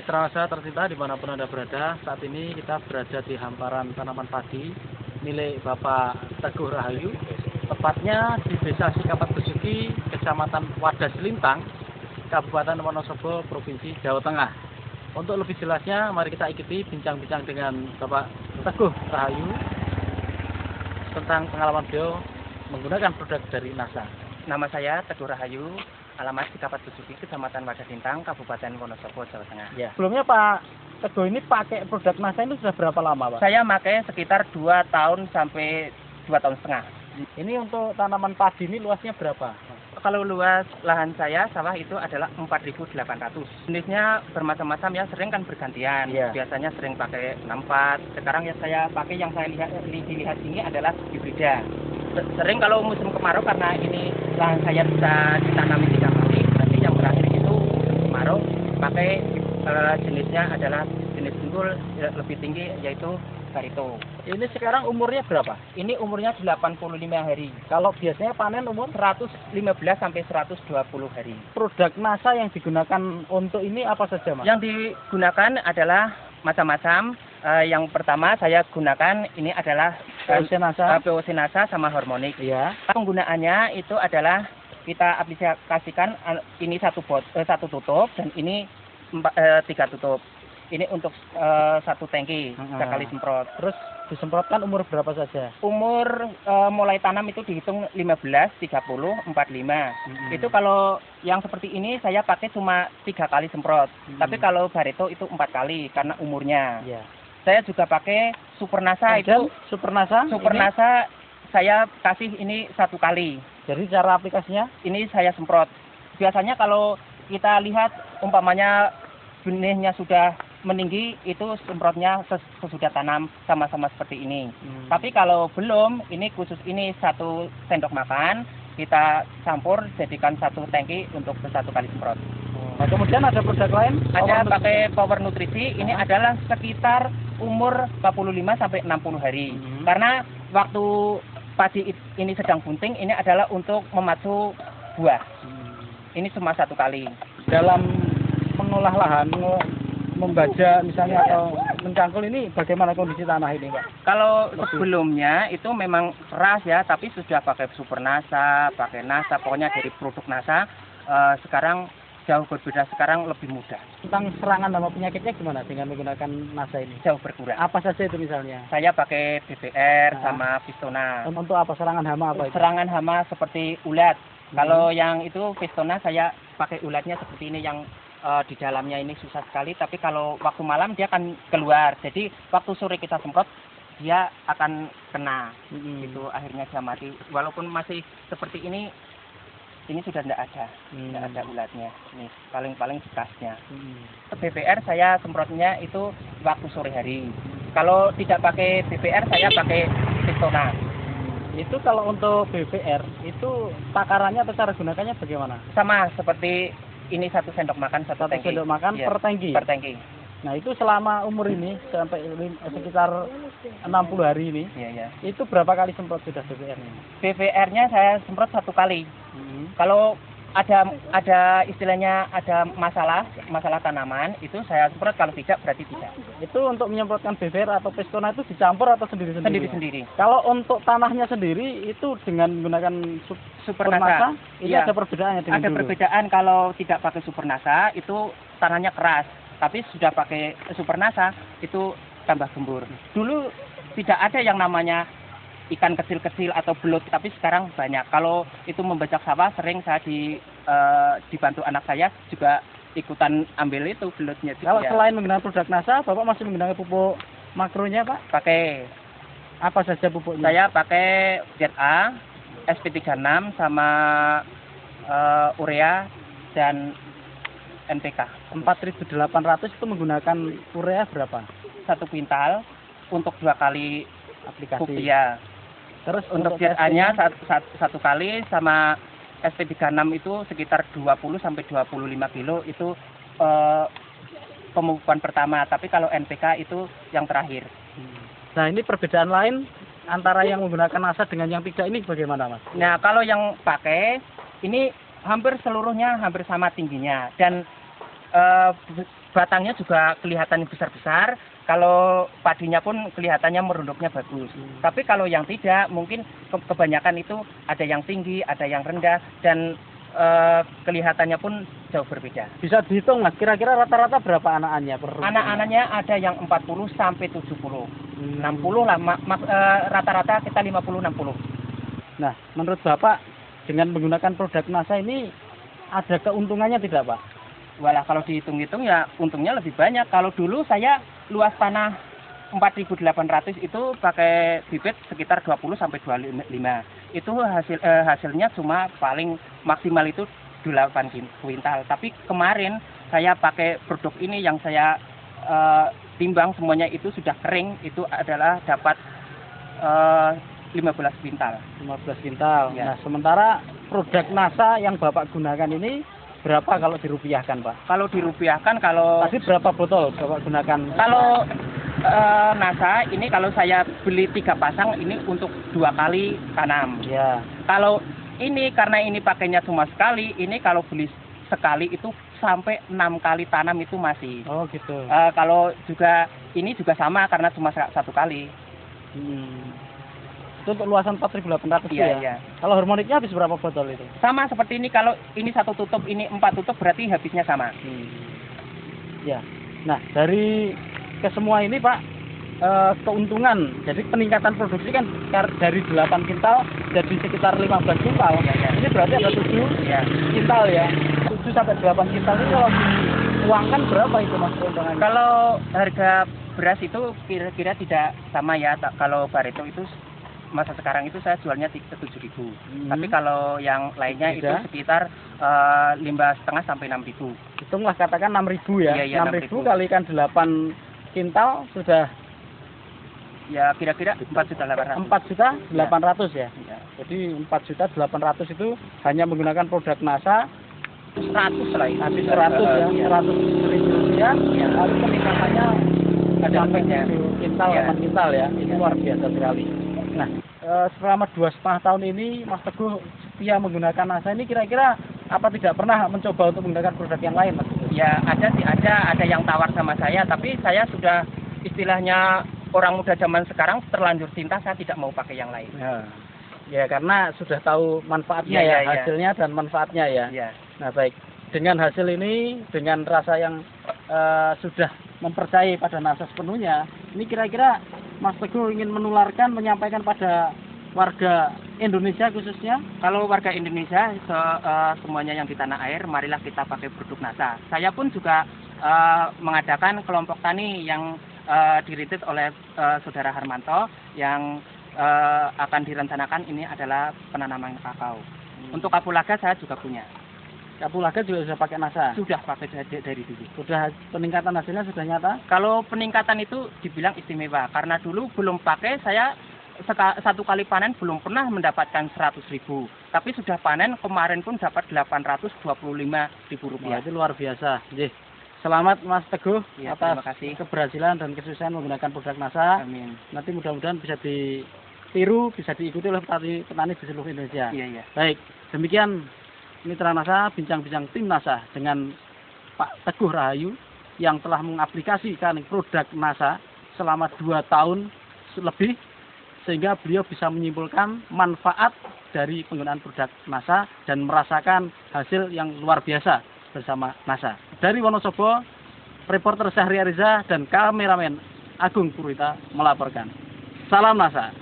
mitra saya tercinta dimanapun Anda berada. Saat ini kita berada di hamparan tanaman padi milik Bapak Teguh Rahayu, tepatnya di Desa Sikapat Besuki, Kecamatan Wadas Lintang, Kabupaten Wonosobo, Provinsi Jawa Tengah. Untuk lebih jelasnya, mari kita ikuti bincang-bincang dengan Bapak Teguh Rahayu tentang pengalaman beliau menggunakan produk dari NASA. Nama saya Teguh Rahayu, alamat Sikapat Besuki, Kecamatan Wadas Lintang, Kabupaten Wonosobo, Jawa Tengah. Ya. Sebelumnya Pak Teguh ini pakai produk NASA ini sudah berapa lama, Pak? Saya pakai sekitar 2 tahun sampai 2 tahun setengah. Ini untuk tanaman padi ini luasnya berapa? Kalau luas lahan saya sawah itu adalah 4.800. Jenisnya bermacam-macam ya, sering kan bergantian. Iya. Biasanya sering pakai 64. Sekarang ya saya pakai yang saya dilihat ini adalah hibrida. Sering kalau musim kemarau karena ini lahan saya bisa ditanami 3 kali. Nanti yang berakhir itu musim kemarau pakai jenisnya adalah jenis unggul lebih tinggi yaitu Barito. Ini sekarang umurnya berapa? Ini umurnya 85 hari. Kalau biasanya panen umur 115 sampai 120 hari. produk NASA yang digunakan untuk ini apa saja, Mas? Yang digunakan adalah macam-macam. Yang pertama saya gunakan ini adalah POC NASA. POC NASA sama harmonik. Iya. Penggunaannya itu adalah kita aplikasikan ini satu tutup dan ini 3 tutup. Ini untuk 1 tangki sekali semprot. Terus disemprotkan umur berapa saja? Umur mulai tanam itu dihitung 15, 30, 45. Itu kalau yang seperti ini saya pakai cuma 3 kali semprot. Tapi kalau Barito itu 4 kali karena umurnya. Iya. Saya juga pakai Super NASA itu. Super NASA? Super ini? NASA saya kasih ini 1 kali. Jadi cara aplikasinya? Ini saya semprot. Biasanya kalau kita lihat umpamanya benihnya sudah meninggi, itu semprotnya sesudah tanam sama-sama seperti ini. Tapi kalau belum, ini khusus ini 1 sendok makan kita campur jadikan 1 tangki untuk 1 kali semprot. Nah, kemudian ada produk lain? Ada pakai Power Nutrisi. Ini adalah sekitar umur 45 sampai 60 hari. Karena waktu padi ini sedang bunting, ini adalah untuk memacu buah. Ini cuma 1 kali. Dalam mengolah lahan, membaja misalnya atau mencangkul ini bagaimana kondisi tanah ini, Pak? Kalau sebelumnya itu memang keras ya, tapi sudah pakai Super NASA, pakai NASA, pokoknya dari produk NASA sekarang jauh berbeda, sekarang lebih mudah. Tentang serangan sama penyakitnya gimana dengan menggunakan NASA ini? Jauh berkurang. Apa saja itu misalnya? Saya pakai BBR sama Pistona. Untuk apa serangan hama apa itu? Serangan hama seperti ulat. Kalau yang itu Pistona saya pakai ulatnya seperti ini yang di dalamnya ini susah sekali, tapi kalau waktu malam dia akan keluar. Jadi waktu sore kita semprot dia akan kena. Itu akhirnya dia mati. Walaupun masih seperti ini sudah tidak ada ulatnya. Ini paling bekasnya. BBR saya semprotnya itu waktu sore hari. Kalau tidak pakai BBR saya pakai Pistona. Itu kalau untuk BBR itu takarannya atau cara gunakannya bagaimana? Sama seperti ini 1 sendok makan 1 tangki. 1 sendok makan ya, per tangki. Per tangki. Nah, itu selama umur ini sampai sekitar 60 hari ini. Iya. Itu berapa kali semprot sudah BBR-nya? BBR-nya saya semprot 1 kali. Kalau ada istilahnya ada masalah tanaman itu saya semprot, kalau tidak berarti tidak. Itu untuk menyemprotkan BBR atau Pistona itu dicampur atau sendiri-sendiri? Sendiri. Kalau untuk tanahnya sendiri itu dengan menggunakan Super NASA, ini ya, ada perbedaannya dengan ada dulu? perbedaan. Kalau tidak pakai Super NASA itu tanahnya keras, tapi sudah pakai Super NASA itu tambah gembur. Dulu tidak ada yang namanya ikan kecil-kecil atau belut, tapi sekarang banyak. Kalau itu membajak sawah, sering saya dibantu anak saya juga ikutan ambil itu belutnya. Kalau selain menggunakan produk NASA, Bapak masih menggunakan pupuk makronya, Pak? Pakai. Apa saja pupuknya? Saya pakai ZA, SP36 sama urea dan NPK. 4.800 itu menggunakan urea berapa? 1 kuintal untuk 2 kali aplikasi. Ya. Terus untuk ZA-nya 1 kali, sama SP36 itu sekitar 20 sampai 25 kilo itu pemupukan pertama, tapi kalau NPK itu yang terakhir. Nah, ini perbedaan lain antara yang menggunakan NASA dengan yang tidak ini bagaimana, Mas? Nah, kalau yang pakai ini hampir seluruhnya hampir sama tingginya, dan batangnya juga kelihatan besar-besar. Kalau padinya pun kelihatannya merunduknya bagus. Tapi kalau yang tidak, mungkin kebanyakan itu ada yang tinggi, ada yang rendah, dan kelihatannya pun jauh berbeda. Bisa dihitung Mas, kira-kira rata-rata berapa anak-anaknya per rumah? Anak-anaknya ada yang 40 sampai 70. 60 lah, rata-rata kita 50-60. Nah, menurut Bapak dengan menggunakan produk NASA ini ada keuntungannya tidak Pak? Walah, kalau dihitung-hitung ya untungnya lebih banyak. Kalau dulu saya luas tanah 4.800 itu pakai bibit sekitar 20 sampai 25. Itu hasilnya cuma paling maksimal itu 8 kuintal. Tapi kemarin saya pakai produk ini yang saya timbang semuanya itu sudah kering, itu adalah dapat 15 kuintal. 15 kuintal. Ya. Nah, sementara produk NASA yang Bapak gunakan ini berapa kalau dirupiahkan, Pak? Kalau dirupiahkan, kalau tadi berapa botol Bapak gunakan? Kalau NASA ini kalau saya beli 3 pasang ini untuk 2 kali tanam. Ya. Kalau ini karena ini pakainya cuma sekali, ini kalau beli sekali itu sampai 6 kali tanam itu masih. Oh gitu. Kalau juga ini juga sama karena cuma 1 kali. Itu untuk luasan 4.800 Iya, ya? iya. Kalau harmoniknya habis berapa botol itu? Sama seperti ini, kalau ini 1 tutup, ini 4 tutup, berarti habisnya sama. Ya. Nah, dari kesemua ini Pak, keuntungan, jadi peningkatan produksi kan dari 8 kintal jadi sekitar 15 kintal. Ya, ya. Ini berarti ada 7 Ya. kintal ya. 7 sampai 8 kintal ini kalau diuangkan berapa itu Mas keuntungannya? Kalau harga beras itu kira-kira tidak sama ya. Kalau Barito itu masa sekarang itu saya jualnya 7.000. Tapi kalau yang lainnya itu sekitar 5,5 sampai 6.000. Hitunglah katakan 6.000 ya. Iya, iya, 6.000 kalikan 8 kintal sudah ya kira-kira 4.800. 4.800 ya. Ya. Jadi 4.800 itu hanya menggunakan produk NASA 100 lah ini. habis 100 ya, 100.000 rupiah. Ya. Lalu peningkatannya Ada sampai efeknya. 7 kintal, Ya. 8 kintal ya. Ini luar biasa sekali. Nah, selama 2,5 tahun ini Mas Teguh setia menggunakan NASA ini, kira-kira apa tidak pernah mencoba untuk menggunakan produk yang lain Mas Teguh? Ya ada sih, ada yang tawar sama saya, tapi saya sudah istilahnya orang muda zaman sekarang terlanjur cinta, saya tidak mau pakai yang lain. Ya karena sudah tahu manfaatnya Ya, ya, ya. hasilnya dan manfaatnya ya. Ya. Nah baik, dengan hasil ini, dengan rasa yang sudah mempercayai pada NASA sepenuhnya, ini kira-kira Mas Teguh ingin menularkan, menyampaikan pada warga Indonesia khususnya? Kalau warga Indonesia semuanya yang di tanah air, marilah kita pakai produk NASA. Saya pun juga mengadakan kelompok tani yang dirintis oleh Saudara Harmanto yang akan direncanakan ini adalah penanaman kakao. Untuk kapulaga saya juga punya. Kapulaga juga sudah pakai NASA? Sudah pakai dari dulu. Sudah peningkatan hasilnya sudah nyata? Kalau peningkatan itu dibilang istimewa, karena dulu belum pakai, saya 1 kali panen belum pernah mendapatkan 100.000. Tapi sudah panen kemarin pun dapat 825.000 rupiah. Itu luar biasa. Selamat Mas Teguh Ya, atas terima kasih. keberhasilan dan kesuksesan menggunakan produk NASA. Amin. Nanti mudah-mudahan bisa ditiru, bisa diikuti oleh petani di seluruh Indonesia. Iya. Baik, demikian Mitra NASA, bincang-bincang tim NASA dengan Pak Teguh Rahayu yang telah mengaplikasikan produk NASA selama 2 tahun lebih, sehingga beliau bisa menyimpulkan manfaat dari penggunaan produk NASA dan merasakan hasil yang luar biasa bersama NASA. Dari Wonosobo, reporter Syahri Ariza dan kameramen Agung Purwita melaporkan. Salam NASA.